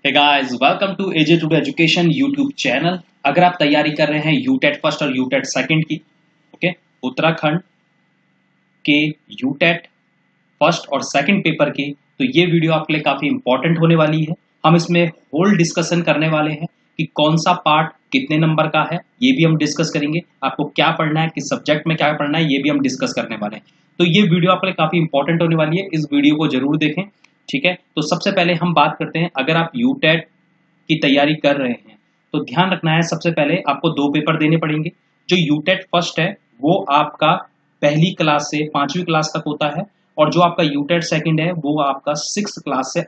Hey guys, welcome to AJ today education YouTube channel. अगर आप तैयारी कर रहे हैं यूटेट फर्स्ट और यूटेट सेकंड की, ओके, उत्तराखंड के यूटेट फर्स्ट और सेकंड पेपर की, तो ये वीडियो आपके लिए काफी इंपॉर्टेंट होने वाली है। हम इसमें होल डिस्कशन करने वाले हैं कि कौन सा पार्ट कितने नंबर का है, ये भी हम डिस्कस करेंगे। आपको क्या पढ़ना है, किस सब्जेक्ट में क्या पढ़ना है, ये भी हम डिस्कस करने वाले हैं। तो ये वीडियो आपके लिए काफी इंपॉर्टेंट होने वाली है, इस वीडियो को जरूर देखें। ठीक है, तो सबसे पहले हम बात करते हैं, अगर आप यूटेट की तैयारी कर रहे हैं तो ध्यान रखना है, सबसे पहले आपको दो पेपर देने पड़ेंगे। जो यूटेट फर्स्ट है वो आपका पहली क्लास से 5वीं क्लास तक होता है, और जो आपका यूटेट सेकंड है वो आपका 6th क्लास से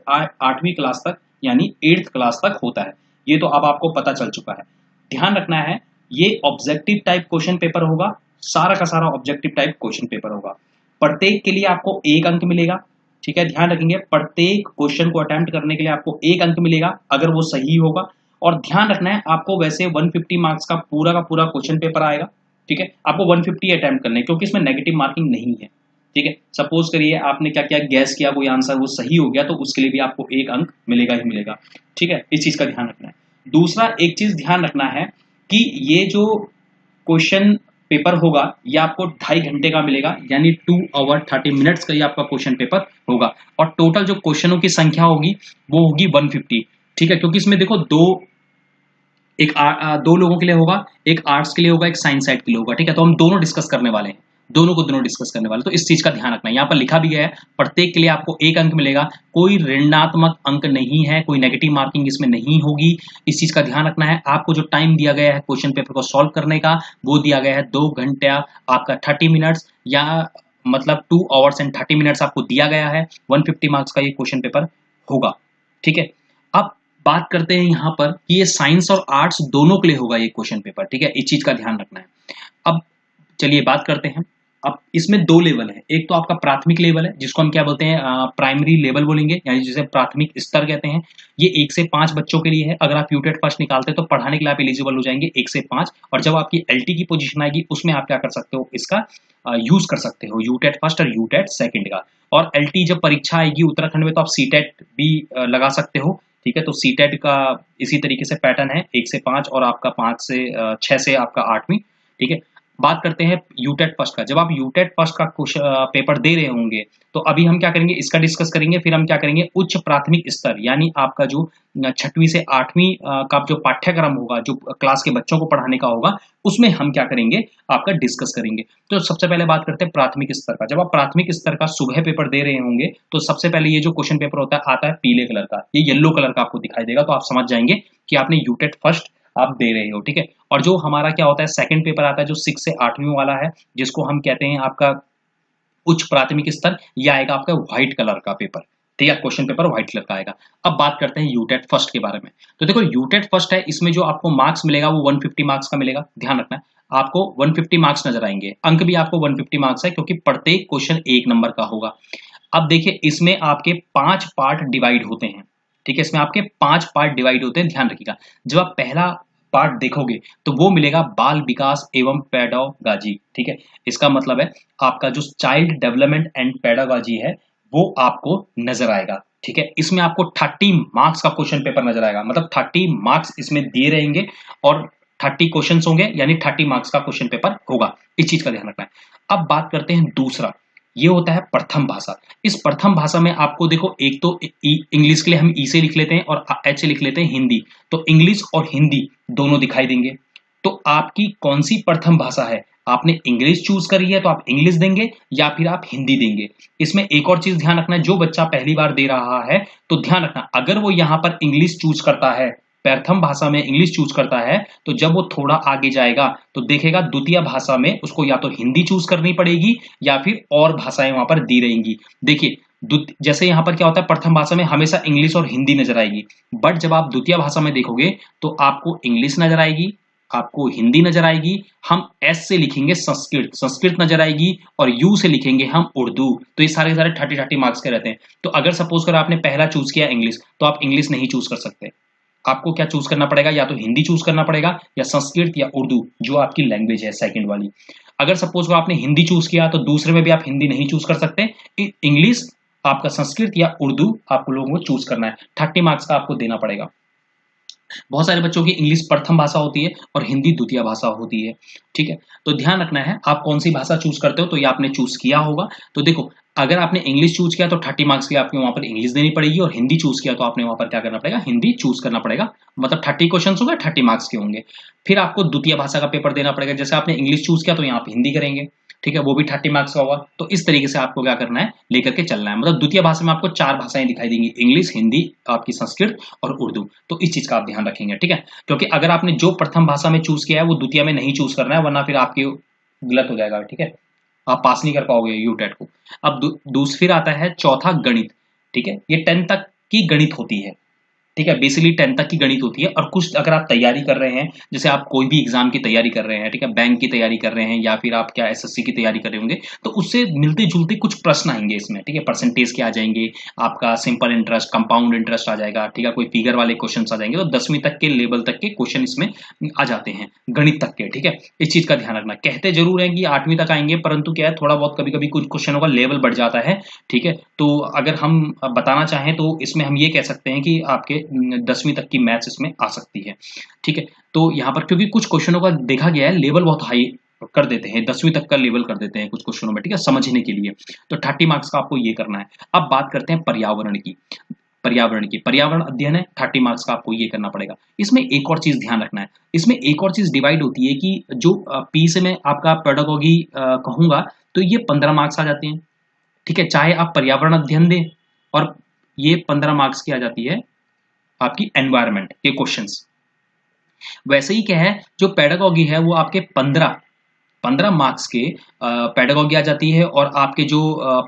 8वीं क्लास तक यानी 8th क्लास तक होता है। ये तो अब आपको पता चल चुका है। ध्यान रखना है, ये ऑब्जेक्टिव टाइप क्वेश्चन पेपर होगा, सारा का सारा ऑब्जेक्टिव टाइप क्वेश्चन पेपर होगा। प्रत्येक के लिए आपको 1 अंक मिलेगा। ठीक है, ध्यान रखेंगे, प्रत्येक क्वेश्चन को अटेम्प्ट करने के लिए आपको 1 अंक मिलेगा अगर वो सही होगा। और ध्यान रखना है, आपको वैसे 150 मार्क्स का पूरा क्वेश्चन पेपर आएगा। ठीक है, आपको 150 अटेम्प्ट करने, क्योंकि इसमें नेगेटिव मार्किंग नहीं है। ठीक है, सपोज करिए आपने क्या क्या गैस किया, कोई आंसर वो सही हो गया, तो उसके लिए भी आपको 1 अंक मिलेगा ही मिलेगा। ठीक है, इस चीज का ध्यान रखना है। दूसरा एक चीज ध्यान रखना है कि ये जो क्वेश्चन पेपर होगा ये आपको 2.5 घंटे का मिलेगा, यानी 2 hour 30 minutes का ये आपका क्वेश्चन पेपर होगा। और टोटल जो क्वेश्चनों की संख्या होगी वो होगी 150। ठीक है, क्योंकि इसमें देखो दो लोगों के लिए होगा, एक आर्ट्स के लिए होगा, एक साइंस साइड के लिए होगा। ठीक है, तो हम दोनों डिस्कस करने वाले हैं, दोनों डिस्कस करने वाले। तो इस चीज का ध्यान रखना है, यहाँ पर लिखा भी गया है प्रत्येक के लिए आपको 1 अंक मिलेगा, कोई ऋणात्मक अंक नहीं है, कोई नेगेटिव मार्किंग इसमें नहीं होगी। इस चीज का ध्यान रखना है। आपको जो टाइम दिया गया है क्वेश्चन पेपर को सॉल्व करने का, वो दिया गया है 2 घंटा आपका 30 मिनट्स, या मतलब 2 hours 30 minutes आपको दिया गया है। 150 मार्क्स का ये क्वेश्चन पेपर होगा। ठीक है, अब बात करते हैं यहाँ पर कि ये साइंस और आर्ट्स दोनों के लिए होगा ये क्वेश्चन पेपर। ठीक है, इस चीज का ध्यान रखना है। अब चलिए बात करते हैं। अब इसमें 2 लेवल है, एक तो आपका प्राथमिक लेवल है जिसको हम क्या बोलते हैं, प्राइमरी लेवल बोलेंगे, यानी जिसे प्राथमिक स्तर कहते हैं। ये 1 से 5 बच्चों के लिए है। अगर आप यूटेट फर्स्ट निकालते हैं तो पढ़ाने के लिए आप एलिजिबल हो जाएंगे 1 से 5, और जब आपकी एलटी की पोजीशन आएगी उसमें आप क्या कर सकते हो, इसका यूज कर सकते हो, यूटेट फर्स्ट और यूटेट सेकंड का। और एलटी जब परीक्षा आएगी उत्तराखंड में तो आप सीटेट भी लगा सकते हो। ठीक है, तो सीटेट का इसी तरीके से पैटर्न है, 1 से 5 और आपका 6 से आपका 8वीं। ठीक है, बात करते हैं यूटेट फर्स्ट का। जब आप यूटेट फर्स्ट का पेपर दे रहे होंगे तो अभी हम क्या करेंगे, इसका डिस्कस करेंगे, फिर हम क्या करेंगे, उच्च प्राथमिक स्तर यानी आपका जो 6वीं से 8वीं का जो पाठ्यक्रम होगा, जो क्लास के बच्चों को पढ़ाने का होगा, उसमें हम क्या करेंगे, आपका डिस्कस करेंगे। तो सबसे पहले बात करते हैं प्राथमिक स्तर का। जब आप प्राथमिक स्तर का सुबह पेपर दे रहे होंगे तो सबसे पहले ये जो क्वेश्चन पेपर होता है आता है पीले कलर का, ये येलो कलर का आपको दिखाई देगा, तो आप समझ जाएंगे कि आपने यूटेट फर्स्ट आप दे रहे हो। ठीक है, और जो हमारा क्या होता है सेकंड पेपर आता है जो 6 से 8वीं वाला है, जिसको हम कहते हैं आपका उच्च प्राथमिक स्तर, यह आएगा आपका व्हाइट कलर का पेपर। ठीक है, क्वेश्चन पेपर व्हाइट कलर का आएगा। अब बात करते हैं यूटेट फर्स्ट के बारे में। तो देखो यूटेट फर्स्ट है, इसमें जो आपको मार्क्स मिलेगा वो 150 मार्क्स का मिलेगा। ध्यान रखना है, आपको 150 मार्क्स नजर आएंगे, अंक भी आपको 150 मार्क्स है, क्योंकि प्रत्येक क्वेश्चन 1 नंबर का होगा। अब देखिए, इसमें आपके 5 पार्ट डिवाइड होते हैं। ठीक है, इसमें आपके 5 पार्ट डिवाइड होते हैं, ध्यान रखिएगा। जब आप पहला पार्ट देखोगे तो वो मिलेगा बाल विकास एवं पेडागॉजी। ठीक है, इसका मतलब है आपका जो चाइल्ड डेवलपमेंट एंड पेडागॉजी है वो आपको नजर आएगा। ठीक है, इसमें आपको 30 मार्क्स का क्वेश्चन पेपर नजर आएगा, मतलब 30 मार्क्स इसमें दिए रहेंगे और 30 क्वेश्चन होंगे, यानी 30 मार्क्स का क्वेश्चन पेपर होगा। इस चीज का ध्यान रखना है। अब बात करते हैं दूसरा, ये होता है प्रथम भाषा। इस प्रथम भाषा में आपको देखो, एक तो इंग्लिश के लिए हम ई से लिख लेते हैं और एच से लिख लेते हैं हिंदी, तो इंग्लिश और हिंदी दोनों दिखाई देंगे। तो आपकी कौन सी प्रथम भाषा है, आपने इंग्लिश चूज करी है तो आप इंग्लिश देंगे या फिर आप हिंदी देंगे। इसमें एक और चीज ध्यान रखना है, जो बच्चा पहली बार दे रहा है तो ध्यान रखना, अगर वो यहां पर इंग्लिश चूज करता है, प्रथम भाषा में इंग्लिश चूज करता है, तो जब वो थोड़ा आगे जाएगा तो देखेगा द्वितीय भाषा में उसको या तो हिंदी चूज करनी पड़ेगी या फिर और भाषाएं वहां पर दी रहेंगी। देखिए, जैसे यहाँ पर क्या होता है, प्रथम भाषा में हमेशा इंग्लिश और हिंदी नजर आएगी, बट जब आप द्वितीय भाषा में देखोगे तो आपको इंग्लिश नजर आएगी, आपको हिंदी नजर आएगी, हम एस से लिखेंगे संस्कृत नजर आएगी, और यू से लिखेंगे हम उर्दू। तो ये सारे 30 मार्क्स के रहते हैं। तो अगर सपोज कर आपने पहला चूज किया इंग्लिश, तो आप इंग्लिश नहीं चूज कर सकते, आपको क्या चूज करना पड़ेगा, या तो हिंदी चूज करना पड़ेगा या संस्कृत या उर्दू, जो आपकी लैंग्वेज है सेकंड वाली। अगर सपोज आपने हिंदी चूज किया तो दूसरे में भी आप हिंदी नहीं चूज कर सकते, इंग्लिश आपका संस्कृत या उर्दू आप लोगों को चूज करना है। 30 मार्क्स का आपको देना पड़ेगा। बहुत सारे बच्चों की इंग्लिश प्रथम भाषा होती है और हिंदी द्वितीय भाषा होती है। ठीक है, तो ध्यान रखना है आप कौन सी भाषा चूज करते हो। तो ये आपने चूज किया होगा। तो देखो, अगर आपने इंग्लिश चूज किया तो 30 मार्क्स की आपको वहां पर इंग्लिश देनी पड़ेगी, और हिंदी चूज किया तो आपने वहां पर क्या करना पड़ेगा, हिंदी चूज करना पड़ेगा। मतलब 30 क्वेश्चन होंगे, 30 मार्क्स के होंगे। फिर आपको द्वितीय भाषा का पेपर देना पड़ेगा। जैसे आपने इंग्लिश चूज किया तो यहाँ पे हिंदी करेंगे। ठीक है, वो भी 30 मार्क्स का होगा। तो इस तरीके से आपको क्या करना है, लेकर के चलना है। मतलब द्वितीय भाषा में आपको 4 भाषाएं दिखाई देंगी, इंग्लिश, हिंदी, आपकी संस्कृत और उर्दू। तो इस चीज का आप ध्यान रखेंगे। ठीक है, क्योंकि अगर आपने जो प्रथम भाषा में चूज किया है वो द्वितीय में नहीं चूज करना है, वरना फिर आपकी गलत हो जाएगा। ठीक है, आप पास नहीं कर पाओगे यूटेट को। अब फिर आता है चौथा, गणित। ठीक है, ये 10 तक की गणित होती है। ठीक है, बेसिकली 10 तक की गणित होती है। और कुछ अगर आप तैयारी कर रहे हैं, जैसे आप कोई भी एग्जाम की तैयारी कर रहे हैं, ठीक है, बैंक की तैयारी कर रहे हैं, या फिर आप क्या एसएससी की तैयारी कर रहे होंगे, तो उससे मिलते जुलते कुछ प्रश्न आएंगे इसमें। ठीक है, परसेंटेज के आ जाएंगे, आपका सिंपल इंटरेस्ट, कंपाउंड इंटरेस्ट आ जाएगा। ठीक है, कोई फिगर वाले क्वेश्चन आ जाएंगे। तो 10वीं तक के लेवल तक के क्वेश्चन इसमें आ जाते हैं, गणित तक के। ठीक है, इस चीज का ध्यान रखना। कहते जरूर है कि 8वीं तक आएंगे, परंतु क्या है, थोड़ा बहुत कभी कभी कुछ क्वेश्चनों का लेवल बढ़ जाता है। ठीक है, तो अगर हम बताना चाहें तो इसमें हम ये कह सकते हैं कि आपके 10वीं तक की मैथ्स इसमें आ सकती है। ठीक है, तो यहाँ पर क्योंकि कुछ क्वेश्चनों का देखा गया है लेवल बहुत हाई कर देते हैं, 10वीं तक का लेवल कर देते हैं कुछ क्वेश्चनों में। ठीक है, समझने के लिए। तो 30 मार्क्स का आपको ये करना है। अब बात करते हैं पर्यावरण की। पर्यावरण अध्ययन है, 30 मार्क्स का आपको ये करना पड़ेगा। इसमें एक और चीज ध्यान रखना है, इसमें एक और चीज डिवाइड होती है कि जो पी से मैं आपका पेडागोगी कहूंगा, तो ये 15 मार्क्स आ जाते हैं। ठीक है, चाहे आप पर्यावरण अध्ययन दें, और ये 15 मार्क्स की आ जाती है आपकी एनवायरमेंट के क्वेश्चंस। वैसे ही क्या है, जो पेडागोगी है वो आपके 15 मार्क्स के पेडागोगी आ जाती है, और आपके जो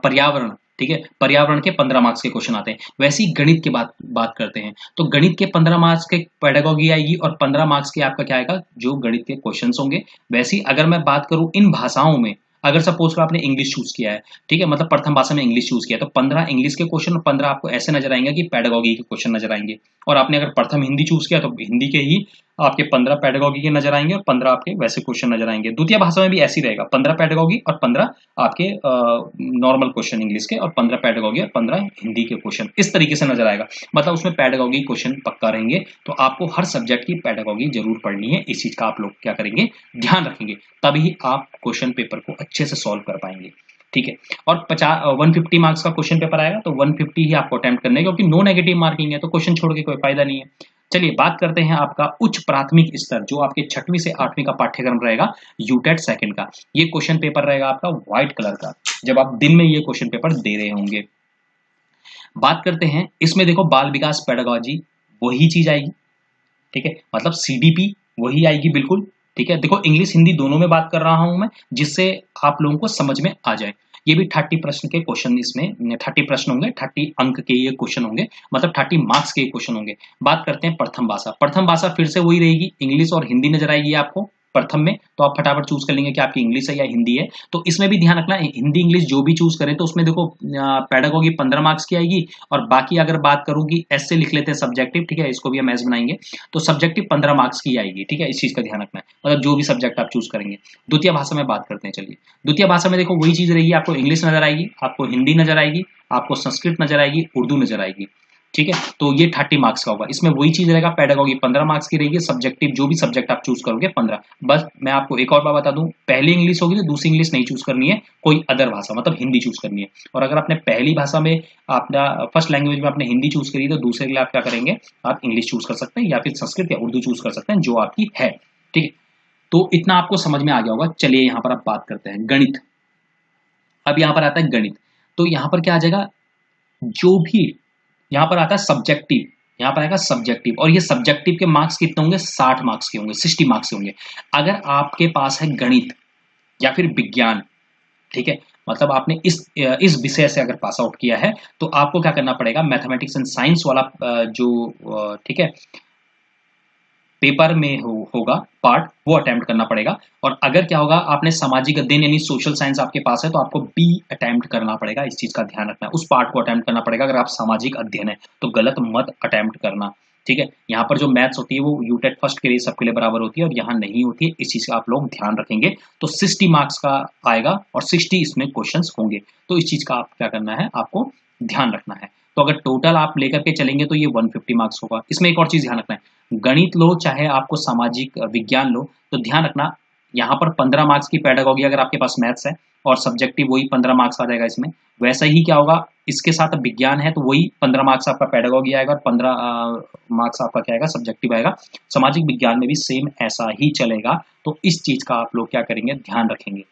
पर्यावरण, ठीक है, पर्यावरण के 15 मार्क्स के क्वेश्चन आते हैं। वैसे ही गणित की बात करते हैं, तो गणित के 15 मार्क्स के पेडागोगी आएगी, और 15 मार्क्स के आपका क्या आएगा, जो गणित के क्वेश्चंस होंगे। वैसे ही अगर मैं बात करूं इन भाषाओं में, अगर सपोज आपने इंग्लिश चूज किया है, ठीक है, मतलब प्रथम भाषा में इंग्लिश चूज किया, तो 15 इंग्लिश के क्वेश्चन और 15 आपको ऐसे नजर आएंगे कि पेडागोगी के क्वेश्चन नजर आएंगे। और आपने अगर प्रथम हिंदी चूज किया तो हिंदी के ही आपके 15 पेडागोगी के नजर आएंगे, और 15 आपके वैसे क्वेश्चन नजर आएंगे। द्वितीय भाषा में भी ऐसे ही रहेगा, 15 पेडागोगी और 15 आपके नॉर्मल क्वेश्चन इंग्लिश के, और 15 पेडागोगी और 15 हिंदी के क्वेश्चन, इस तरीके से नजर आएगा। मतलब उसमें पेडागोगी क्वेश्चन पक्का रहेंगे। तो आपको हर सब्जेक्ट की पेडागोगी जरूर पढ़नी है। इस चीज का आप लोग क्या करेंगे, ध्यान रखेंगे, तभी आप क्वेश्चन पेपर को अच्छे से सॉल्व कर पाएंगे। ठीक है, और 150 मार्क्स का क्वेश्चन पेपर आएगा, तो 150 ही आपको अटेम्प्ट करना है, क्योंकि नो नेगेटिव मार्किंग है, तो क्वेश्चन छोड़ के कोई फायदा नहीं है। चलिए बात करते हैं आपका उच्च प्राथमिक स्तर, जो आपके 6वीं से 8वीं का पाठ्यक्रम रहेगा, यूटेट सेकंड का। ये क्वेश्चन पेपर रहेगा आपका व्हाइट कलर का, जब आप दिन में ये क्वेश्चन पेपर दे रहे होंगे। बात करते हैं इसमें, देखो बाल विकास पेडागोजी वही चीज आएगी। ठीक है, मतलब सीडीपी वही आएगी बिल्कुल। ठीक है, देखो इंग्लिश हिंदी दोनों में बात कर रहा हूं मैं, जिससे आप लोगों को समझ में आ जाए। ये भी 30 प्रश्न के क्वेश्चन, इसमें 30 प्रश्न होंगे, 30 अंक के ये क्वेश्चन होंगे, मतलब 30 मार्क्स के क्वेश्चन होंगे। बात करते हैं प्रथम भाषा। प्रथम भाषा फिर से वही रहेगी, इंग्लिश और हिंदी नजर आएगी आपको प्रथम में, तो आप फटाफट चूज कर लेंगे कि आपकी इंग्लिश है या हिंदी है। तो इसमें भी ध्यान रखना, हिंदी इंग्लिश जो भी चूज करें, तो उसमें देखो पेडागोगी 15 मार्क्स की आएगी, और बाकी अगर बात करूँ कि एस से लिख लेते हैं सब्जेक्टिव, ठीक है, इसको भी हम एस बनाएंगे, तो सब्जेक्टिव 15 मार्क्स की आएगी। ठीक है, इस चीज का ध्यान रखना है, मतलब जो भी सब्जेक्ट आप चूज करेंगे। द्वितीय भाषा में बात करते हैं। चलिए, द्वितीय भाषा में देखो वही चीज रहेगी, आपको इंग्लिश नजर आएगी, आपको हिंदी नजर आएगी, आपको संस्कृत नजर आएगी, उर्दू नजर आएगी। ठीक है, तो ये 30 मार्क्स का होगा। इसमें वही चीज रहेगा, पेडागोगी 15 मार्क्स की रहेगी, सब्जेक्टिव जो भी सब्जेक्ट आप चूज करोगे 15। बस मैं आपको एक और बात बता दूं, पहली इंग्लिश होगी तो दूसरी इंग्लिश नहीं चूज करनी है, कोई अदर भाषा मतलब हिंदी चूज करनी है। और अगर आपने पहली भाषा में, अपना फर्स्ट लैंग्वेज में आपने हिंदी चूज करी, तो दूसरे के लिए आप क्या करेंगे, आप इंग्लिश चूज कर सकते हैं, या फिर संस्कृत या उर्दू चूज कर सकते हैं, जो आपकी है। ठीक है, तो इतना आपको समझ में आ गया होगा। चलिए यहाँ पर आप बात करते हैं गणित। अब यहाँ पर आता है गणित, तो यहाँ पर क्या आ जाएगा, जो भी यहाँ पर आता है सब्जेक्टिव, यहाँ पर आएगा सब्जेक्टिव, और ये सब्जेक्टिव के मार्क्स कितने होंगे, 60 मार्क्स के होंगे, 60 मार्क्स के होंगे। अगर आपके पास है गणित या फिर विज्ञान, ठीक है, मतलब आपने इस विषय से अगर पास आउट किया है, तो आपको क्या करना पड़ेगा, मैथमेटिक्स एंड साइंस वाला जो ठीक है पेपर में होगा पार्ट, वो अटेम्प्ट करना पड़ेगा। और अगर क्या होगा, आपने सामाजिक अध्ययन यानी सोशल साइंस आपके पास है, तो आपको बी अटेम्प्ट करना पड़ेगा। इस चीज का ध्यान रखना है, उस पार्ट को अटेम्प्ट करना पड़ेगा। अगर आप सामाजिक अध्ययन है तो गलत मत अटेम्प्ट करना। ठीक है, यहाँ पर जो मैथ्स होती है वो यूटेट फर्स्ट के लिए सबके लिए बराबर होती है, और यहाँ नहीं होती है। इस चीज का आप लोग ध्यान रखेंगे। तो 60 मार्क्स का आएगा, और 60 इसमें क्वेश्चन होंगे। तो इस चीज का आप क्या करना है, आपको ध्यान रखना है। तो अगर टोटल आप लेकर के चलेंगे तो ये 150 मार्क्स होगा। इसमें एक और चीज़ ध्यान रखना है, गणित लो चाहे आपको सामाजिक विज्ञान लो, तो ध्यान रखना यहाँ पर 15 मार्क्स की पेडागॉजी अगर आपके पास मैथ्स है और सब्जेक्टिव वही 15 मार्क्स आ जाएगा इसमें। वैसा ही क्या होगा, इसके साथ विज्ञान है तो वही 15 मार्क्स आपका पेडागॉजी आएगा और 15 मार्क्स आपका क्या आएगा, सब्जेक्टिव आएगा। सामाजिक विज्ञान में भी सेम ऐसा ही चलेगा। तो इस चीज़ का आप लोग क्या करेंगे, ध्यान रखेंगे।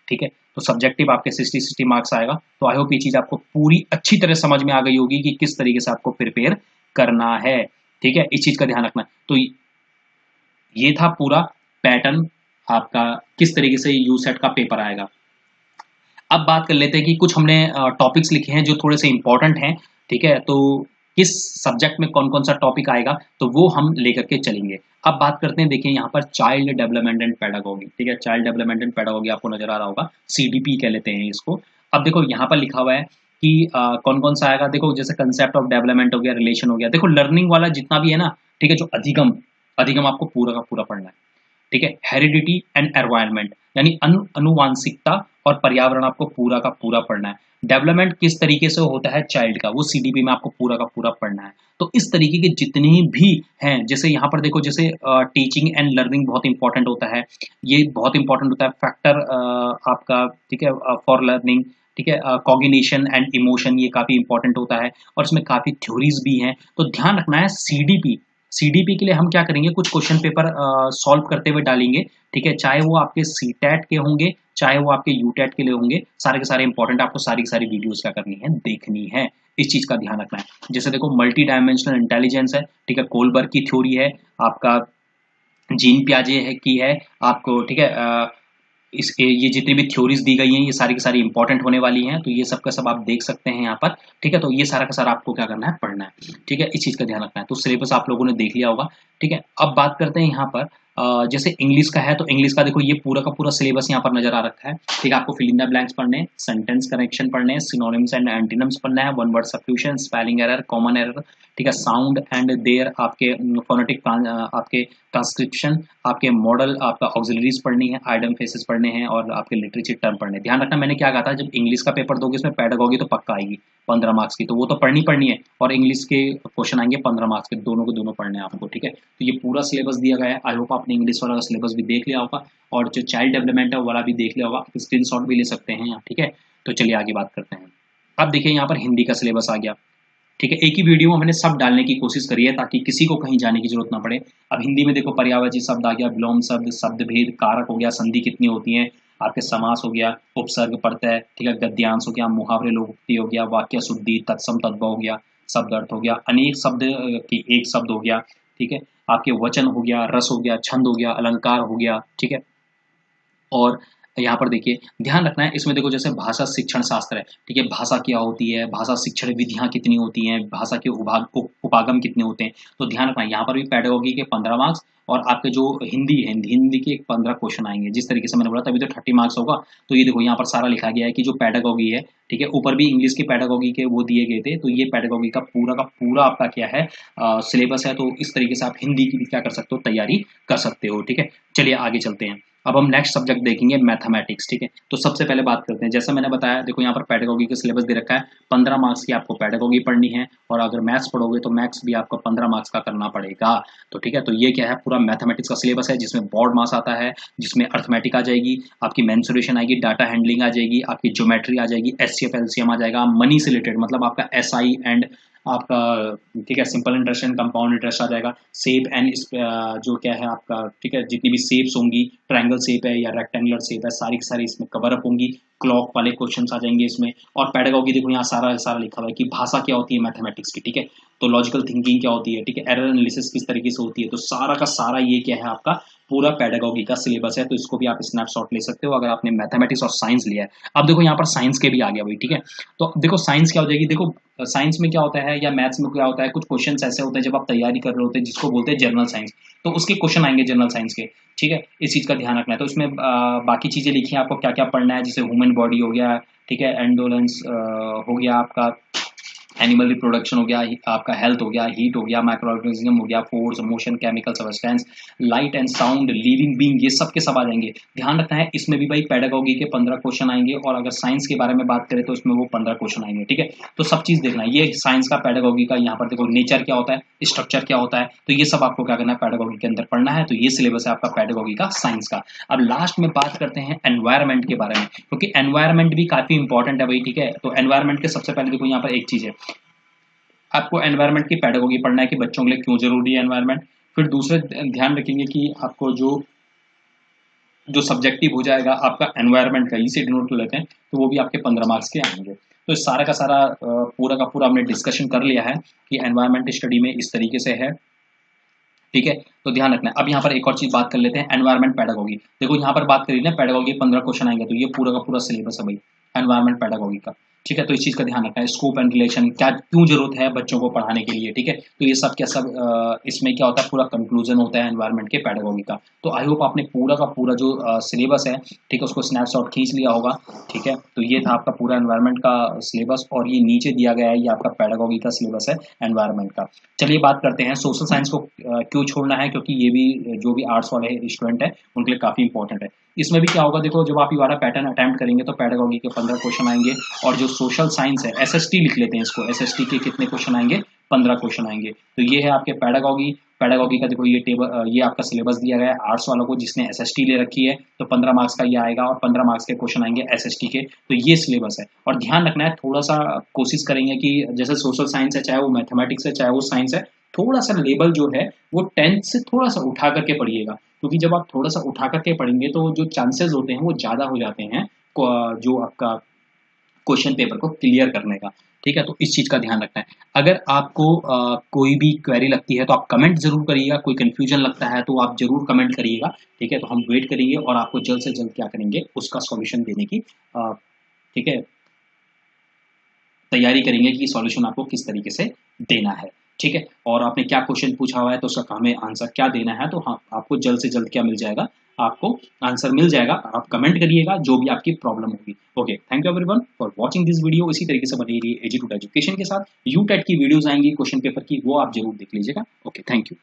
ठीक है, तो सब्जेक्टिव आपके 60 मार्क्स आएगा। तो आई होप ये चीज़ आपको पूरी अच्छी तरह समझ में आ गई होगी कि किस तरीके से आपको प्रिपेयर करना है। ठीक है, इस चीज़ का ध्यान रखना। तो ये था पूरा पैटर्न आपका, किस तरीके से यूसेट का पेपर आएगा। अब बात कर लेते हैं कि कुछ हमने टॉपिक्स लिखे हैं जो थोड़े से इंपॉर्टेंट हैं। ठीक है, तो किस सब्जेक्ट में कौन कौन सा टॉपिक आएगा तो वो हम लेकर के चलेंगे। अब बात करते हैं, देखिए यहाँ पर चाइल्ड डेवलपमेंट एंड पेडागोगी। ठीक है, चाइल्ड डेवलपमेंट एंड पेडागोगी आपको नजर आ रहा होगा, सीडीपी कह लेते हैं इसको। अब देखो यहाँ पर लिखा हुआ है कि कौन कौन सा आएगा। देखो जैसे कंसेप्ट ऑफ डेवलपमेंट हो गया, रिलेशन हो गया। देखो लर्निंग वाला जितना भी है ना, ठीक है, जो अधिगम अधिगम आपको पूरा का पूरा पढ़ना है। ठीक है, हेरिडिटी एंड एनवायरनमेंट यानी अनुवांशिकता और पर्यावरण आपको पूरा का पूरा पढ़ना है। डेवलपमेंट किस तरीके से होता है चाइल्ड का, वो सीडीपी में आपको पूरा का पूरा पढ़ना है। तो इस तरीके के जितने भी हैं, जैसे यहाँ पर देखो, जैसे टीचिंग एंड लर्निंग बहुत इंपॉर्टेंट होता है, ये बहुत इंपॉर्टेंट होता है फैक्टर आपका। ठीक है, फॉर लर्निंग। ठीक है, कॉग्निशन एंड इमोशन ये काफी इंपॉर्टेंट होता है और इसमें काफी थ्योरीज भी हैं। तो ध्यान रखना है सीडीपी के लिए हम क्या करेंगे, कुछ क्वेश्चन पेपर सॉल्व करते हुए डालेंगे। ठीक है, चाहे वो आपके सीटेट के होंगे चाहे वो आपके यूटेट के लिए होंगे, सारे के सारे इंपॉर्टेंट, आपको सारी की सारी वीडियोस क्या करनी है, देखनी है। इस चीज का ध्यान रखना है। जैसे देखो मल्टी डायमेंशनल इंटेलिजेंस है, ठीक है, कोलबर्ग की थ्योरी है आपका, जीन पियाजे है की है आपको। ठीक है, इसके ये जितनी भी थ्योरीज दी गई हैं ये सारी की सारी इंपॉर्टेंट होने वाली हैं, तो ये सब का सब आप देख सकते हैं यहाँ पर। ठीक है, तो ये सारा का सारा आपको क्या करना है, पढ़ना है। ठीक है, इस चीज का ध्यान रखना है। तो सिलेबस आप लोगों ने देख लिया होगा। ठीक है, अब बात करते हैं यहाँ पर जैसे इंग्लिश का है, तो इंग्लिश का देखो ये पूरा का पूरा सिलेबस यहाँ पर नजर आ रखा है। ठीक है, आपको फिल इन द ब्लैंक्स पढ़ने हैं, सेंटेंस कनेक्शन पढ़ने हैं, सिनोनिम्स एंड एंटीनिम्स पढ़ना है, one word substitution, spelling error, common error. ठीक है, साउंड एंड देयर आपके फोनेटिक आपके ट्रांसक्रिप्शन, आपके मॉडल, आपका ऑक्सिलरीज पढ़नी है, आइडम फेसेस पढ़ने हैं और आपके लिटरेचर टर्म पढ़ने हैं। ध्यान रखना मैंने क्या कहा था, जब इंग्लिश का पेपर दोगे इसमें पेडागॉजी तो पक्का आएगी 15 मार्क्स की, तो वो तो पढ़नी है, और इंग्लिश के क्वेश्चन आएंगे 15 मार्क्स के, दोनों को दोनों पढ़ने हैं आपको। ठीक है, तो ये पूरा सिलेबस दिया गया है। आई होप आपने इंग्लिश वाला सिलेबस भी देख लिया होगा और जो चाइल्ड डेवलपमेंट है वाला भी देख लिया होगा, स्क्रीनशॉट भी ले सकते हैं यहाँ। ठीक है, तो चलिए आगे बात करते हैं। अब देखिए यहाँ पर हिंदी का सिलेबस आ गया। ठीक है, एक ही वीडियो में मैंने सब डालने की कोशिश करी है ताकि किसी को कहीं जाने की जरूरत ना पड़े। अब हिंदी में देखो पर्यायवाची शब्द आ गया, विलोम शब्द, शब्द भेद, कारक हो गया, संधि कितनी होती है, आपके समास हो गया, उपसर्ग प्रत्यय, ठीक है, गद्यांश हो गया, मुहावरे लोकोक्ति हो गया, वाक्य शुद्धि, तत्सम तद्भव हो गया, शब्द अर्थ हो गया, अनेक शब्द की एक शब्द हो गया। ठीक है, आपके वचन हो गया, रस हो गया, छंद हो गया, अलंकार हो गया। ठीक है, और यहाँ पर देखिए ध्यान रखना है, इसमें देखो जैसे भाषा शिक्षण शास्त्र है। ठीक है, भाषा क्या होती है, भाषा शिक्षण विधियां कितनी होती हैं, भाषा के उपागम कितने होते हैं, तो ध्यान रखना है। यहाँ पर भी पेडागोगी के 15 मार्क्स और आपके जो हिंदी है, हिंदी के 15 क्वेश्चन आएंगे। जिस तरीके से मैंने बोला तभी तो 30 मार्क्स होगा। तो ये देखो यहाँ पर सारा लिखा गया है कि जो पेडागोगी है, ठीक है, ऊपर भी इंग्लिश के पेडागोगी के वो दिए गए थे, तो ये पेडागोगी का पूरा आपका क्या है, सिलेबस है। तो इस तरीके से आप हिंदी की भी क्या कर सकते हो, तैयारी कर सकते हो। ठीक है, चलिए आगे चलते हैं। अब हम नेक्स्ट सब्जेक्ट देखेंगे मैथमेटिक्स। ठीक है, तो सबसे पहले बात करते हैं, जैसा मैंने बताया देखो यहाँ पर पेडागोगी का सिलेबस दे रखा है, 15 मार्क्स की आपको पेडागोगी पढ़नी है, और अगर मैथ्स पढ़ोगे तो मैथ्स भी आपको 15 मार्क्स का करना पड़ेगा। तो ठीक है, तो ये क्या है, पूरा मैथमेटिक्स का सिलेबस है जिसमें बोर्ड मास आता है, जिसमें अर्थमेटिक आ जाएगी, आपकी मेंसुरेशन आएगी, डाटा हैंडलिंग आ जाएगी, आपकी ज्योमेट्री आ जाएगी, एचसीएफ एलसीएम आ जाएगा, मनी से रिलेटेड मतलब आपका एसआई एंड आपका, ठीक है, simple interest and compound interest आ जाएगा, शेप एंड जो क्या है आपका, ठीक है, जितनी भी शेप्स होंगी, ट्रायंगल शेप है या रेक्टेंगुलर शेप है, सारी की सारी इसमें कवर अप होंगी, क्लॉक वाले क्वेश्चंस आ जाएंगे इसमें। और पेडागोगी देखो यहाँ सारा लिखा हुआ है कि भाषा क्या होती है मैथमेटिक्स की। ठीक है, तो लॉजिकल थिंकिंग क्या होती है, ठीक है, एरर एनालिसिस किस तरीके से होती है, तो सारा का सारा ये क्या है आपका पूरा पेडागोगी का सिलेबस है। तो इसको भी आप स्नैपशॉट ले सकते हो अगर आपने मैथमेटिक्स और साइंस लिया है। अब देखो यहाँ पर साइंस के भी आ गया भाई। ठीक है, तो देखो साइंस क्या हो जाएगी, देखो साइंस में क्या होता है या मैथ्स में क्या होता है, कुछ क्वेश्चंस ऐसे होते हैं जब आप तैयारी कर रहे होते हैं जिसको बोलते हैं जनरल साइंस, तो उसके क्वेश्चन आएंगे जनरल साइंस के। ठीक है, इस चीज का ध्यान रखना है। तो इसमें बाकी चीजें लिखी है आपको क्या क्या पढ़ना है, जैसे ह्यूमन बॉडी हो गया, ठीक है, एंडोलेंस हो गया आपका, एनिमल रिप्रोडक्शन हो गया, आपका हेल्थ हो गया, हीट हो गया, माइक्रो ऑर्गेनिज्म हो गया, force, motion, chemical substance, light and sound, living being, ये सब के सब आ जाएंगे। ध्यान रखना है इसमें भी भाई पेडागोगी के 15 क्वेश्चन आएंगे, और अगर साइंस के बारे में बात करें तो इसमें वो 15 क्वेश्चन आएंगे। ठीक है, तो सब चीज देखना है। ये साइंस का पेडागोगी का, यहाँ पर देखो नेचर क्या होता है, स्ट्रक्चर क्या होता है, तो ये सब आपको क्या करना है पेडागोगी के अंदर पढ़ना है। तो ये सिलेबस है आपका पेडागोगी का साइंस का। अब लास्ट में बात करते हैं एनवायरमेंट के बारे में, क्योंकि एनवायरमेंट भी काफी इंपॉर्टेंट है भाई। ठीक है, तो एनवायरमेंट के सबसे पहले देखो यहाँ पर एक चीज है, आपको एनवायरनमेंट की पेडागोगी पढ़ना है कि बच्चों के लिए क्यों जरूरी है एनवायरनमेंट। फिर दूसरे ध्यान रखेंगे कि आपको जो जो सब्जेक्टिव हो जाएगा आपका एनवायरनमेंट का, इसे डिनोट कर लेते हैं, तो वो भी आपके 15 मार्क्स के आएंगे। तो इस सारा का सारा पूरा का पूरा हमने डिस्कशन कर लिया है कि एनवायरनमेंट स्टडी में इस तरीके से है। ठीक है, तो ध्यान रखना है। अब यहाँ पर एक और चीज बात कर लेते हैं, एनवायरनमेंट पेडागोगी। देखो यहाँ पर बात करी ना पेडागोगी 15 क्वेश्चन आएंगे, तो ये पूरा का पूरा सिलेबस है भाई एनवायरनमेंट पेडागोगी का। ठीक है, तो इस चीज का ध्यान रखना है, स्कोप एंड रिलेशन, क्या क्यों जरूरत है बच्चों को पढ़ाने के लिए। ठीक है, तो ये सब क्या सब इसमें क्या होता है, पूरा कंक्लूजन होता है एनवायरनमेंट के पेडागोगी का। तो आई होप आपने पूरा का पूरा जो सिलेबस है, ठीक है, उसको स्नैपशॉट खींच लिया होगा। ठीक है, तो ये था आपका पूरा एनवायरनमेंट का सिलेबस, और ये नीचे दिया गया है, ये आपका पेडागोगी का सिलेबस है एनवायरनमेंट का। चलिए बात करते हैं सोशल साइंस को क्यों छोड़ना है, क्योंकि ये भी जो भी आर्ट्स वाले स्टूडेंट है उनके लिए काफी इंपॉर्टेंट है। इसमें भी क्या होगा, देखो जब आप ये वाला पैटर्न अटेम्प्ट करेंगे तो पेडागोगी के 15 क्वेश्चन आएंगे, और जो सोशल साइंस है एसएसटी लिख लेते हैं इसको, एसएसटी के कितने क्वेश्चन आएंगे, 15 क्वेश्चन आएंगे। तो ये है आपके पेडागोगी। पेडागोगी का देखो ये टेबल, ये आपका सिलेबस दिया गया है आर्ट्स वालों को जिसने एसएसटी ले रखी है, तो 15 मार्क्स का ये आएगा, और 15 मार्क्स के क्वेश्चन आएंगे एसएसटी के। तो ये सिलेबस है, और ध्यान रखना है, थोड़ा सा कोशिश करेंगे कि जैसे सोशल साइंस है, चाहे वो मैथमेटिक्स है, चाहे वो साइंस है, थोड़ा सा लेवल जो है वो 10th से थोड़ा सा उठा करके पढ़िएगा, क्योंकि जब आप थोड़ा सा उठा करके पढ़ेंगे तो जो चांसेस होते हैं वो ज़्यादा हो जाते हैं जो आपका क्वेश्चन पेपर को क्लियर करने का। ठीक है, तो इस चीज़ का ध्यान रखना है। अगर आपको कोई भी क्वेरी लगती है तो आप कमेंट जरूर करिएगा, कोई कंफ्यूजन लगता है तो आप जरूर कमेंट करिएगा। ठीक है, तो हम वेट करेंगे और आपको जल्द से जल्द क्या करेंगे, उसका सॉल्यूशन देने की ठीक है तैयारी करेंगे कि सॉल्यूशन आपको किस तरीके से देना है। ठीक है, और आपने क्या क्वेश्चन पूछा हुआ है तो उसका हमें आंसर क्या देना है, तो हाँ आपको जल्द से जल्द क्या मिल जाएगा, आपको आंसर मिल जाएगा। आप कमेंट करिएगा जो भी आपकी प्रॉब्लम होगी। Okay, thank you everyone for watching this video. इसी तरीके से बनी रही एजुकेट एजुकेशन के साथ। यूटेट की वीडियोस आएंगी क्वेश्चन पेपर की, वो आप जरूर देख लीजिएगा। Okay, thank you.